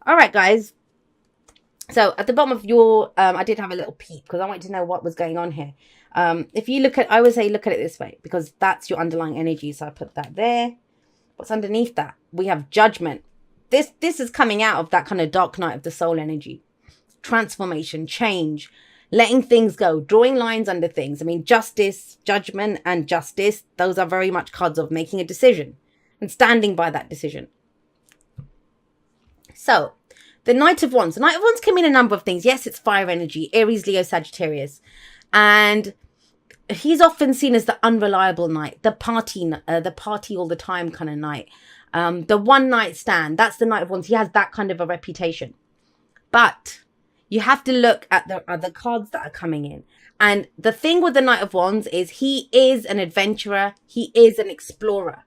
All right, guys. So at the bottom of your, I did have a little peek because I wanted to know what was going on here. If you look at, I would say look at it this way because that's your underlying energy. So I put that there. What's underneath that? We have judgment. This is coming out of that kind of dark night of the soul energy. Transformation, change, letting things go, drawing lines under things. I mean, justice, judgment, and justice, those are very much cards of making a decision and standing by that decision. So, the Knight of Wands. The Knight of Wands can mean a number of things. Yes, it's fire energy, Aries, Leo, Sagittarius. And he's often seen as the unreliable knight, the party all the time kind of knight. The one night stand. That's the Knight of Wands. He has that kind of a reputation. But you have to look at the other cards that are coming in. And the thing with the Knight of Wands is he is an adventurer. He is an explorer.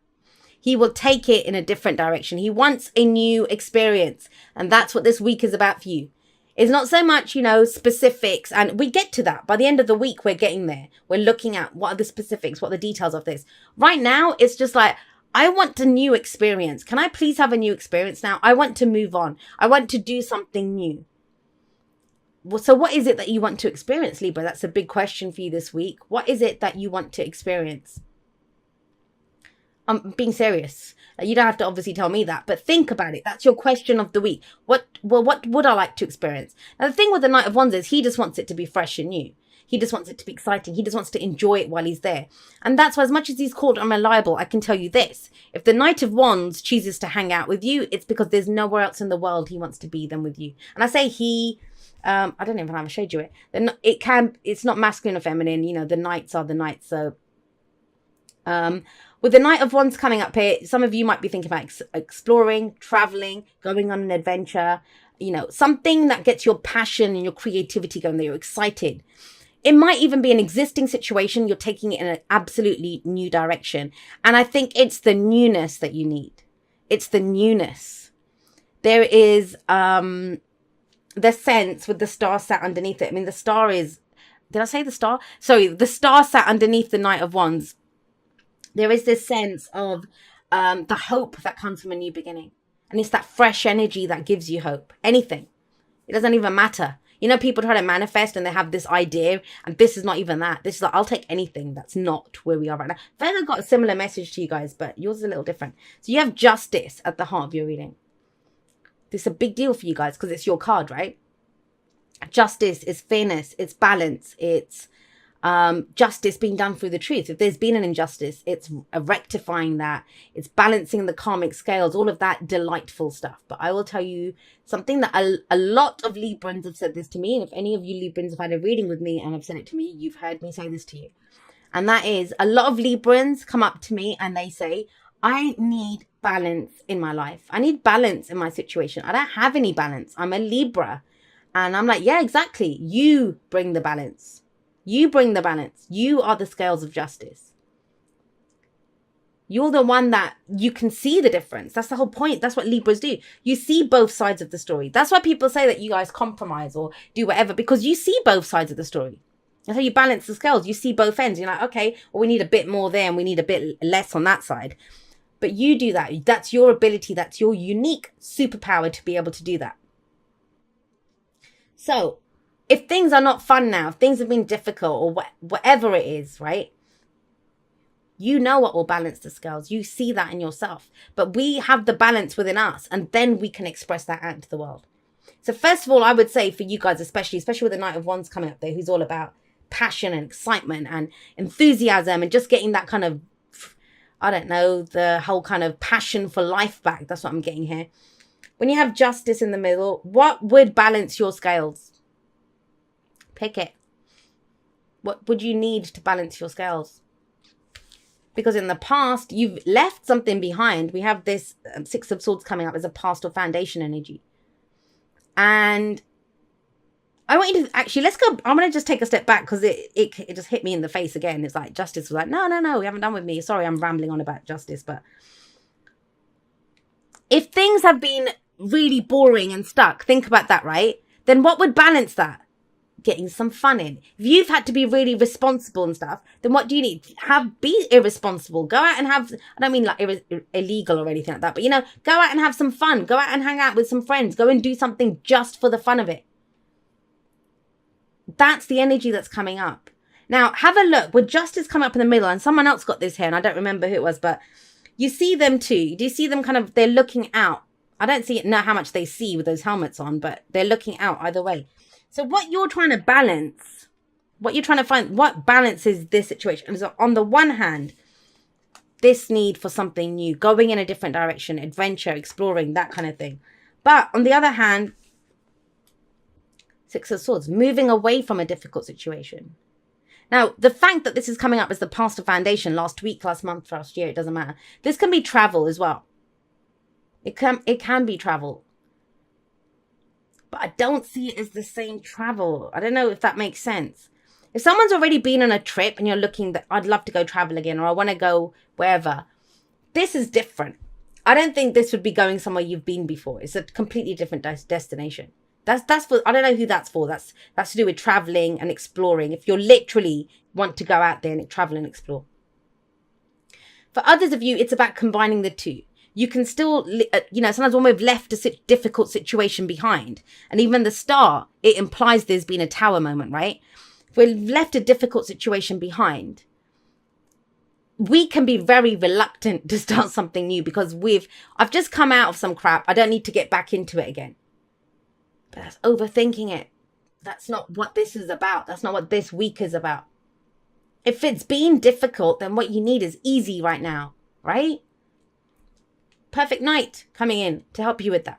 He will take it in a different direction. He wants a new experience. And that's what this week is about for you. It's not so much, specifics. And we get to that. By the end of the week, we're getting there. We're looking at what are the specifics, what are the details of this. Right now, it's just like, I want a new experience. Can I please have a new experience now? I want to move on. I want to do something new. Well, so what is it that you want to experience, Libra? That's a big question for you this week. What is it that you want to experience? I'm being serious. You don't have to obviously tell me that, but think about it. That's your question of the week. What would I like to experience? Now, the thing with the Knight of Wands is he just wants it to be fresh and new. He just wants it to be exciting. He just wants to enjoy it while he's there. And that's why, as much as he's called unreliable, I can tell you this. If the Knight of Wands chooses to hang out with you, it's because there's nowhere else in the world he wants to be than with you. And I say he, I don't even have a shade you it. It's not masculine or feminine. The knights are the knights. So, with the Knight of Wands coming up here, some of you might be thinking about exploring, traveling, going on an adventure, something that gets your passion and your creativity going, that you're excited. It might even be an existing situation. You're taking it in an absolutely new direction. And I think it's the newness that you need. It's the newness. There is the sense with the star sat underneath it. I mean, the star is, did I say the star? Sorry, the star sat underneath the Knight of Wands. There is this sense of the hope that comes from a new beginning. And it's that fresh energy that gives you hope. Anything. It doesn't even matter. People try to manifest and they have this idea, and this is not even that. This is like, I'll take anything that's not where we are right now. I think I've got a similar message to you guys, but yours is a little different. So you have justice at the heart of your reading. This is a big deal for you guys because it's your card, right? Justice is fairness, it's balance, it's justice being done through the truth. If there's been an injustice, it's rectifying that, it's balancing the karmic scales, all of that delightful stuff. But I will tell you something that a lot of Librans have said this to me, and if any of you Librans have had a reading with me and have said it to me, you've heard me say this to you. And that is, a lot of Librans come up to me and they say, I need balance in my life. I need balance in my situation. I don't have any balance. I'm a Libra. And I'm like, yeah, exactly. You bring the balance. You bring the balance. You are the scales of justice. You're the one that you can see the difference. That's the whole point. That's what Libras do. You see both sides of the story. That's why people say that you guys compromise or do whatever, because you see both sides of the story. That's how you balance the scales. You see both ends. You're like, okay, well, we need a bit more there and we need a bit less on that side. But you do that. That's your ability. That's your unique superpower to be able to do that. So, if things are not fun now, if things have been difficult or whatever it is, right? You know what will balance the scales. You see that in yourself. But we have the balance within us, and then we can express that out into the world. So first of all, I would say for you guys, especially with the Knight of Wands coming up there, who's all about passion and excitement and enthusiasm and just getting that kind of, I don't know, the whole kind of passion for life back. That's what I'm getting here. When you have justice in the middle, what would balance your scales? Pick it. What would you need to balance your scales? Because in the past, you've left something behind. We have this Six of Swords coming up as a past or foundation energy. And I want you to actually, let's go. I'm going to just take a step back because it just hit me in the face again. It's like justice was like, no, we haven't done with me. Sorry, I'm rambling on about justice. But if things have been really boring and stuck, think about that, right? Then what would balance that? getting some fun in. If you've had to be really responsible and stuff, then what do you need? Be irresponsible. Go out and have, I don't mean like illegal or anything like that, but go out and have some fun. Go out and hang out with some friends. Go and do something just for the fun of it. That's the energy that's coming up. Now, have a look. With Justice coming up in the middle, and someone else got this here, and I don't remember who it was, but you see them too. Do you see them kind of, they're looking out. I don't know how much they see with those helmets on, but they're looking out either way. So what you're trying to balance, what you're trying to find, what balances this situation is, on the one hand, this need for something new, going in a different direction, adventure, exploring, that kind of thing. But on the other hand, Six of Swords, moving away from a difficult situation. Now, the fact that this is coming up as the past of foundation last week, last month, last year, it doesn't matter. This can be travel as well. It can be travel. But I don't see it as the same travel. I don't know if that makes sense. If someone's already been on a trip and you're looking that I'd love to go travel again, or I want to go wherever, this is different. I don't think this would be going somewhere you've been before. It's a completely different destination. That's for, I don't know who that's for. That's to do with traveling and exploring. If you literally want to go out there and travel and explore. For others of you, it's about combining the two. You can still, sometimes when we've left a difficult situation behind, and even the star, it implies there's been a tower moment, right? If we've left a difficult situation behind, we can be very reluctant to start something new because I've just come out of some crap. I don't need to get back into it again. But that's overthinking it. That's not what this is about. That's not what this week is about. If it's been difficult, then what you need is easy right now, right? Perfect Knight coming in to help you with that.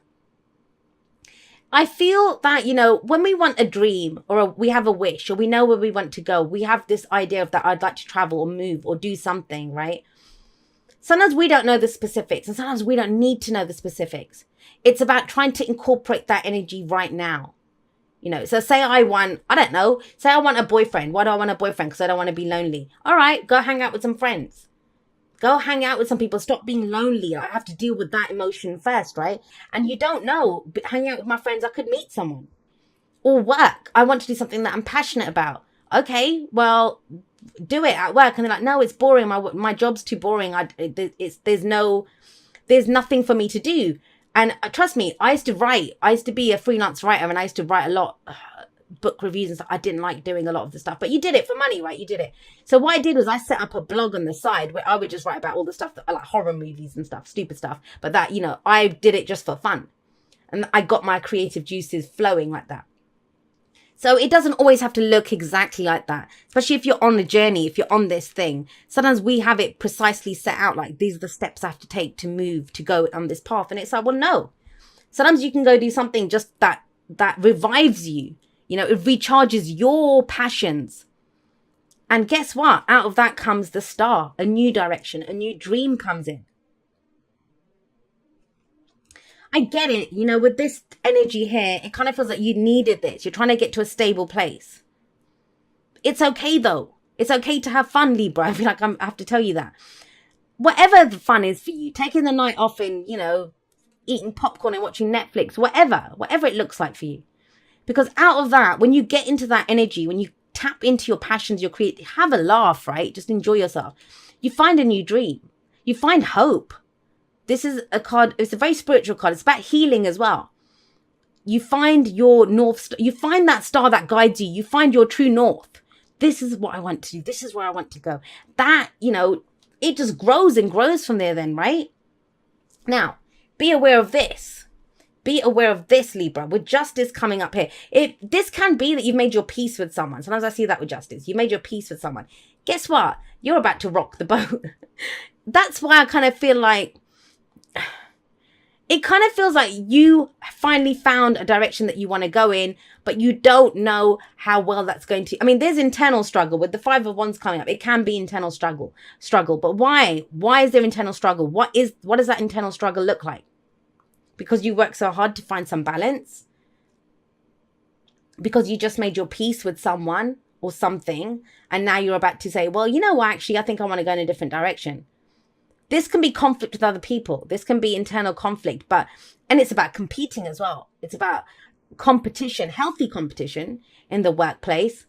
I feel that, when we want a dream or we have a wish or we know where we want to go, we have this idea of that I'd like to travel or move or do something, right? Sometimes we don't know the specifics and sometimes we don't need to know the specifics. It's about trying to incorporate that energy right now. So say I want a boyfriend. Why do I want a boyfriend? Because I don't want to be lonely. All right, go hang out with some friends. Go hang out with some people. Stop being lonely. I have to deal with that emotion first, right? And you don't know. Hanging out with my friends, I could meet someone. Or work. I want to do something that I'm passionate about. Okay, well, do it at work. And they're like, no, it's boring. My job's too boring. There's nothing for me to do. And trust me, I used to write. I used to be a freelance writer and I used to write a lot. Book reviews and stuff. I didn't like doing a lot of the stuff, but you did it for money, right? You did it. So what I did was I set up a blog on the side where I would just write about all the stuff that like horror movies and stuff, stupid stuff. But that, I did it just for fun. And I got my creative juices flowing like that. So it doesn't always have to look exactly like that, especially if you're on a journey, if you're on this thing. Sometimes we have it precisely set out like these are the steps I have to take to move, to go on this path. And it's like, well, no. Sometimes you can go do something just that revives you. It recharges your passions. And guess what? Out of that comes the star, a new direction, a new dream comes in. I get it. With this energy here, it kind of feels like you needed this. You're trying to get to a stable place. It's okay, though. It's okay to have fun, Libra. I feel like I have to tell you that. Whatever the fun is for you, taking the night off and, eating popcorn and watching Netflix, whatever it looks like for you. Because out of that, when you get into that energy, when you tap into your passions, your creative, have a laugh, right? Just enjoy yourself. You find a new dream. You find hope. This is a card. It's a very spiritual card. It's about healing as well. You find your north star. You find that star that guides you. You find your true north. This is what I want to do. This is where I want to go. That, it just grows and grows from there then, right? Now, be aware of this. Be aware of this, Libra, with Justice coming up here. This can be that you've made your peace with someone. Sometimes I see that with Justice. You made your peace with someone. Guess what? You're about to rock the boat. That's why I kind of feel like it kind of feels like you finally found a direction that you want to go in, but you don't know how well that's going to. I mean, there's internal struggle with the Five of Wands coming up. It can be internal struggle, but why? Why is there internal struggle? What does that internal struggle look like? Because you work so hard to find some balance? Because you just made your peace with someone or something, and now you're about to say, well, you know what, actually, I think I want to go in a different direction. This can be conflict with other people. This can be internal conflict, and it's about competing as well. It's about competition, healthy competition in the workplace.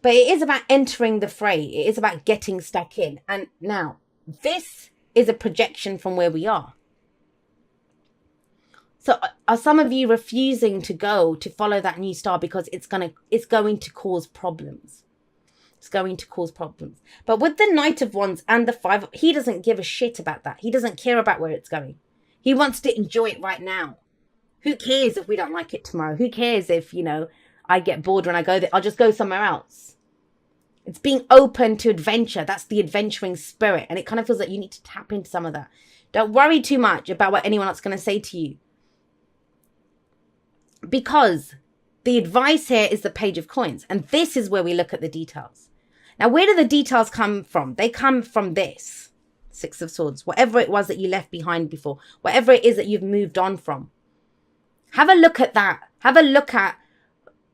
But it is about entering the fray. It is about getting stuck in. And now, this is a projection from where we are. So are some of you refusing to go to follow that new star because it's going to cause problems? It's going to cause problems. But with the Knight of Wands and the Five, he doesn't give a shit about that. He doesn't care about where it's going. He wants to enjoy it right now. Who cares if we don't like it tomorrow? Who cares if, I get bored when I go there? I'll just go somewhere else. It's being open to adventure. That's the adventuring spirit. And it kind of feels like you need to tap into some of that. Don't worry too much about what anyone else is going to say to you. Because the advice here is the Page of Coins. And this is where we look at the details. Now, where do the details come from? They come from this. Six of Swords. Whatever it was that you left behind before. Whatever it is that you've moved on from. Have a look at that. Have a look at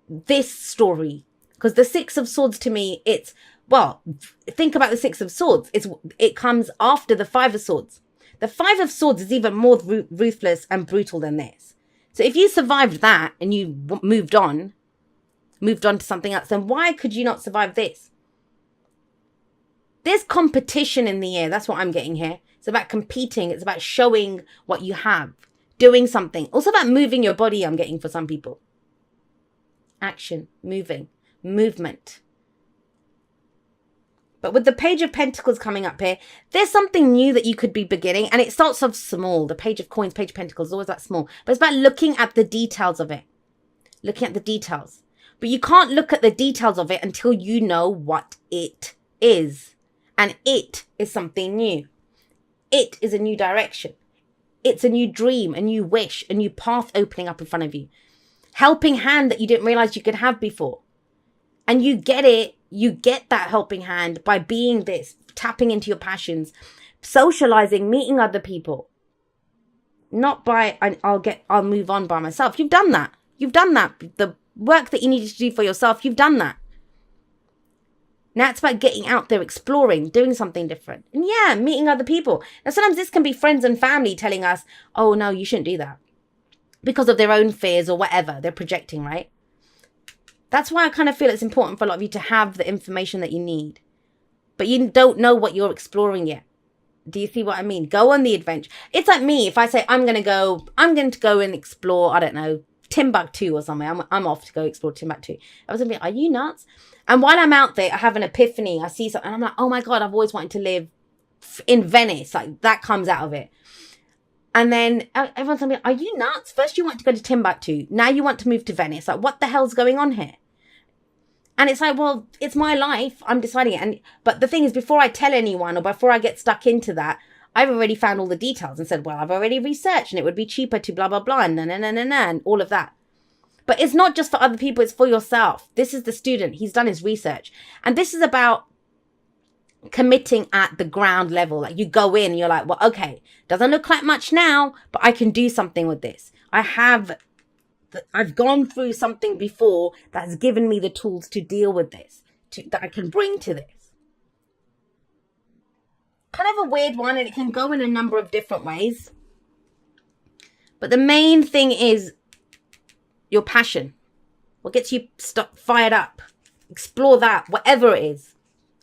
this story. Because the Six of Swords to me, think about the Six of Swords. It comes after the Five of Swords. The Five of Swords is even more ruthless and brutal than this. So if you survived that and you moved on to something else, then why could you not survive this? There's competition in the air. That's what I'm getting here. It's about competing. It's about showing what you have. Doing something. Also about moving your body, I'm getting for some people. Action. Moving. Movement. But with the Page of Pentacles coming up here, there's something new that you could be beginning. And it starts off small. The Page of Coins, Page of Pentacles is always that small. But it's about looking at the details of it. Looking at the details. But you can't look at the details of it until you know what it is. And it is something new. It is a new direction. It's a new dream, a new wish, a new path opening up in front of you. Helping hand that you didn't realize you could have before. And you get it. You get that helping hand by being this, tapping into your passions, socializing, meeting other people. Not by, I'll move on by myself. You've done that. You've done that. The work that you needed to do for yourself, you've done that. Now it's about getting out there, exploring, doing something different. And yeah, meeting other people. Now sometimes this can be friends and family telling us, oh no, you shouldn't do that. Because of their own fears or whatever they're projecting, right? That's why I kind of feel it's important for a lot of you to have the information that you need. But you don't know what you're exploring yet. Do you see what I mean? Go on the adventure. It's like me. If I say I'm going to go and explore, I don't know, Timbuktu or something. I'm off to go explore Timbuktu. I was going to be, are you nuts? And while I'm out there, I have an epiphany. I see something and I'm like, oh my God, I've always wanted to live in Venice. Like that comes out of it. And then everyone's telling me, are you nuts? First you want to go to Timbuktu. Now you want to move to Venice. Like what the hell's going on here? And it's like, well, it's my life. I'm deciding it. But the thing is, before I tell anyone or before I get stuck into that, I've already found all the details and said, well, I've already researched and it would be cheaper to blah, blah, blah, and all of that. But it's not just for other people. It's for yourself. This is the student. He's done his research. And this is about committing at the ground level. Like you go in and you're like, well, okay, doesn't look like much now, but I can do something with this. I've gone through something before that has given me the tools to deal with this, that I can bring to this. Kind of a weird one, and it can go in a number of different ways. But the main thing is your passion. What gets you fired up? Explore that, whatever it is.